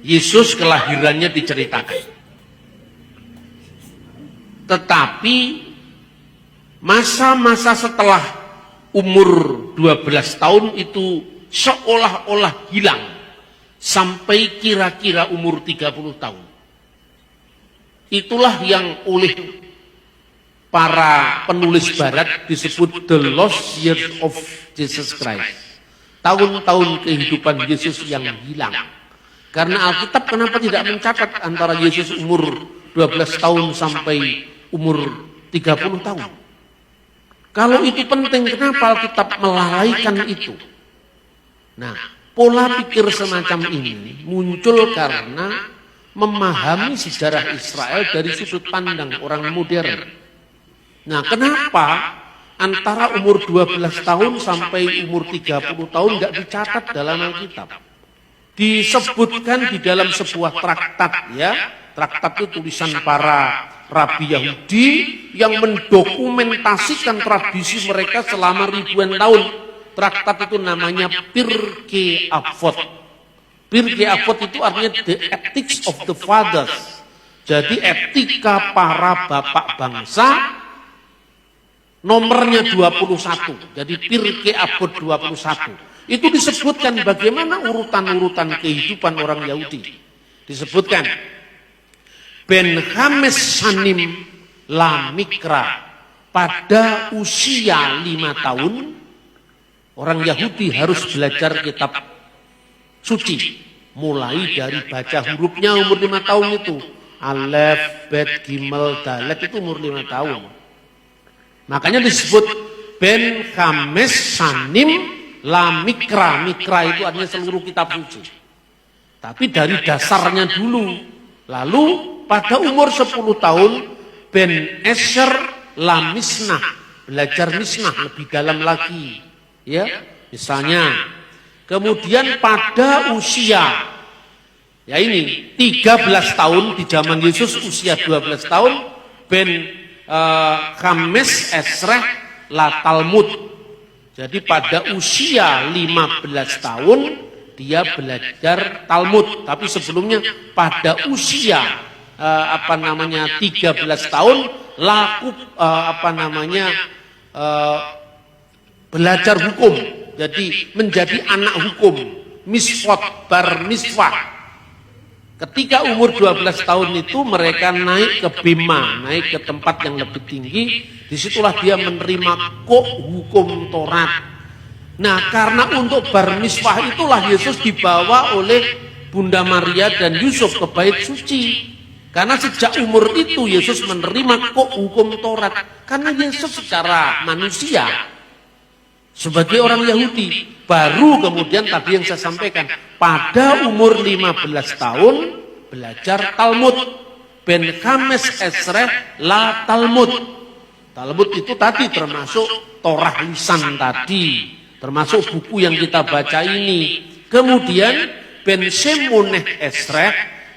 Yesus kelahirannya diceritakan. Tetapi masa-masa setelah umur 12 tahun itu seolah-olah hilang sampai kira-kira umur 30 tahun. Itulah yang oleh para penulis barat disebut the lost years of Jesus Christ. Tahun-tahun kehidupan Yesus yang hilang. Karena Alkitab kenapa tidak mencatat antara Yesus umur 12 tahun sampai umur 30 tahun? Kalau itu penting, kenapa Alkitab melalaikan itu? Nah, pola pikir semacam ini muncul karena memahami sejarah Israel dari sudut pandang orang modern. Nah, kenapa antara umur 12 tahun sampai umur 30 tahun tidak dicatat dalam Alkitab? Disebutkan di dalam sebuah traktat, ya. Traktat itu tulisan para rabi Yahudi yang mendokumentasikan tradisi mereka selama ribuan tahun. Traktat itu namanya Pirkei Avot. Pirkei Avot itu artinya the ethics of the fathers. Jadi etika para bapak bangsa, nomornya 21. Jadi Pirkei Avot 21. Itu disebutkan bagaimana urutan-urutan kehidupan orang Yahudi. Disebutkan Ben Hames Sanim La Mikra, pada usia 5 tahun orang Yahudi harus belajar kitab suci. Mulai dari baca hurufnya umur 5 tahun itu. Alef, Bet, Gimel, Dalet itu umur 5 tahun. Makanya disebut Ben Hames Sanim La Mikra. Mikra itu artinya seluruh kitab suci. Tapi dari dasarnya dulu. Lalu pada umur 10 tahun Ben Esher La Misnah, belajar Misnah lebih dalam lagi, ya. Misalnya, kemudian pada usia ya ini 13 tahun di zaman Yesus, usia 12 tahun Ben Hames Esreh La Talmud. Jadi pada usia 15 tahun dia belajar Talmud, tapi sebelumnya pada usia 13 tahun laku belajar hukum. Jadi menjadi anak hukum, misfot bar miswah. Ketika umur 12 tahun itu mereka naik ke Bima, naik ke tempat yang lebih tinggi. Disitulah dia menerima hukum Taurat. Nah, karena untuk bar miswah itulah Yesus dibawa oleh Bunda Maria dan Yusuf ke bait suci. Karena sejak umur itu Yesus menerima hukum Taurat. Karena Yesus secara manusia sebagai orang Yahudi, baru kemudian tadi yang saya sampaikan, pada umur 15 tahun belajar Talmud. Ben Hames Esreh La Talmud. Talmud itu tadi termasuk Torah lisan tadi, termasuk buku yang kita baca ini. Kemudian Ben Shemoneh Esreh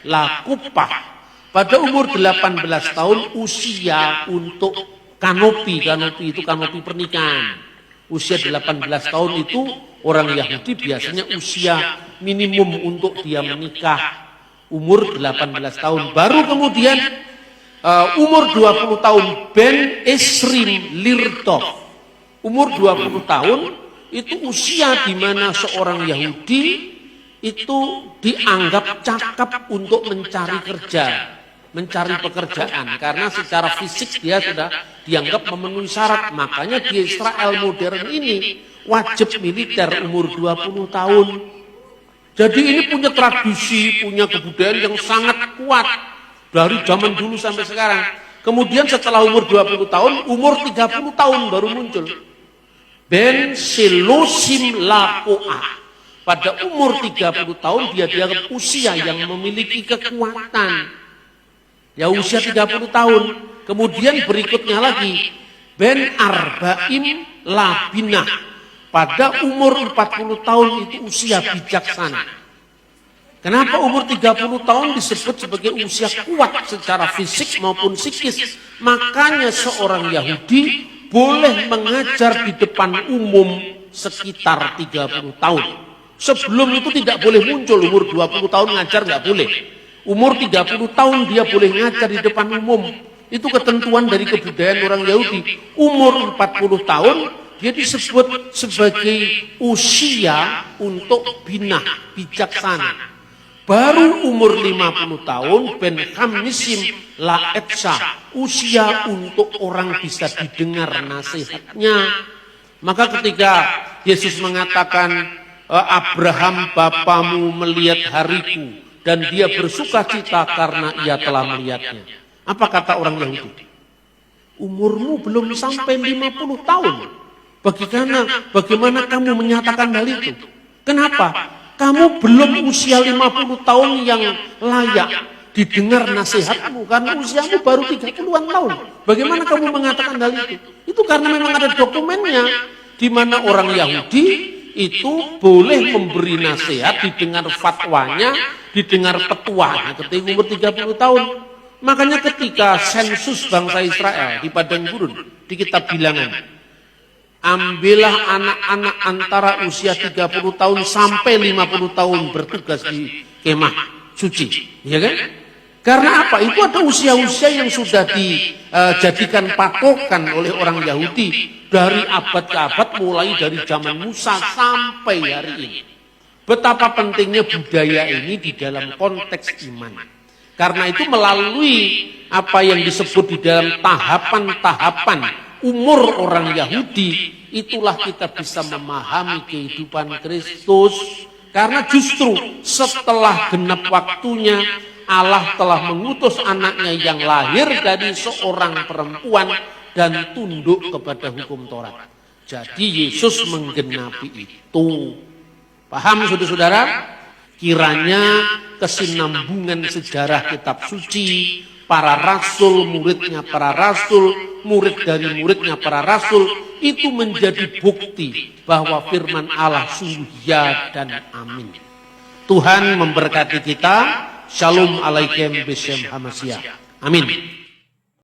La Kupah. Pada umur 18 tahun usia untuk kanopi. Kanopi itu kanopi pernikahan. Usia 18 tahun itu orang Yahudi biasanya usia minimum untuk dia menikah. Umur 18 tahun. Baru kemudian umur 20 tahun Ben Esrim Lirtov. Umur 20 tahun itu usia di mana seorang Yahudi itu dianggap cakap untuk mencari kerja, mencari pekerjaan, karena secara fisik dia sudah dianggap memenuhi syarat. Makanya di Israel modern ini wajib militer umur 20 tahun. Jadi ini punya tradisi, punya kebudayaan yang sangat kuat dari zaman dulu sampai sekarang. Kemudian setelah umur 20 tahun, umur 30 tahun baru muncul Ben Selosim Lakoa. Pada umur 30 tahun dia dianggap usia yang memiliki kekuatan. Ya usia 30 tahun. Kemudian berikutnya lagi Ben Arbaim Labinah. Pada umur 40 tahun itu usia bijaksana. Kenapa umur 30 tahun disebut sebagai usia kuat secara fisik maupun psikis? Makanya seorang Yahudi boleh mengajar di depan umum sekitar 30 tahun. Sebelum itu tidak boleh muncul, umur 20 tahun ngajar nggak boleh. Umur 30 tahun dia boleh ngajar di depan umum. Itu ketentuan dari kebudayaan orang Yahudi. Umur 40 tahun dia disebut sebagai usia untuk binah, bijaksana. Baru umur 50 tahun ben khamisim la etsa, usia untuk orang bisa didengar nasihatnya. Maka ketika Yesus mengatakan Abraham bapamu melihat hariku dan dia bersuka cita karena ia telah melihatnya. Apa kata orang Yahudi? Umurmu belum sampai 50 tahun. Bagaimana kamu menyatakan hal itu? Kenapa? Kamu belum usia 50 tahun yang layak didengar nasihatmu karena usiamu baru 30-an tahun. Bagaimana kamu mengatakan hal itu? Itu karena memang ada dokumennya di mana orang Yahudi itu boleh memberi nasihat, didengar fatwanya, didengar petuanya ketika umur 30 tahun. Makanya ketika sensus bangsa Israel di padang gurun, di kitab Bilangan, ambillah anak-anak antara usia 30 tahun sampai 50 tahun bertugas di kemah suci, ya kan? Karena apa? Itu ada usia-usia yang sudah dijadikan patokan oleh orang Yahudi dari abad ke abad, mulai dari zaman Musa sampai hari ini. Betapa pentingnya budaya ini di dalam konteks iman. Karena itu melalui apa yang disebut di dalam tahapan-tahapan umur orang Yahudi, itulah kita bisa memahami kehidupan Kristus. Karena justru setelah genap waktunya, Allah telah mengutus anaknya yang lahir dari seorang perempuan dan tunduk kepada hukum Taurat. Jadi Yesus menggenapi itu. Paham saudara-saudara? Kiranya kesinambungan sejarah kitab suci, para rasul, muridnya para rasul, murid dari muridnya para rasul, itu menjadi bukti bahwa firman Allah sungguh ya dan amin. Tuhan memberkati kita. Shalom alaikum bishem hamasyah. Amin.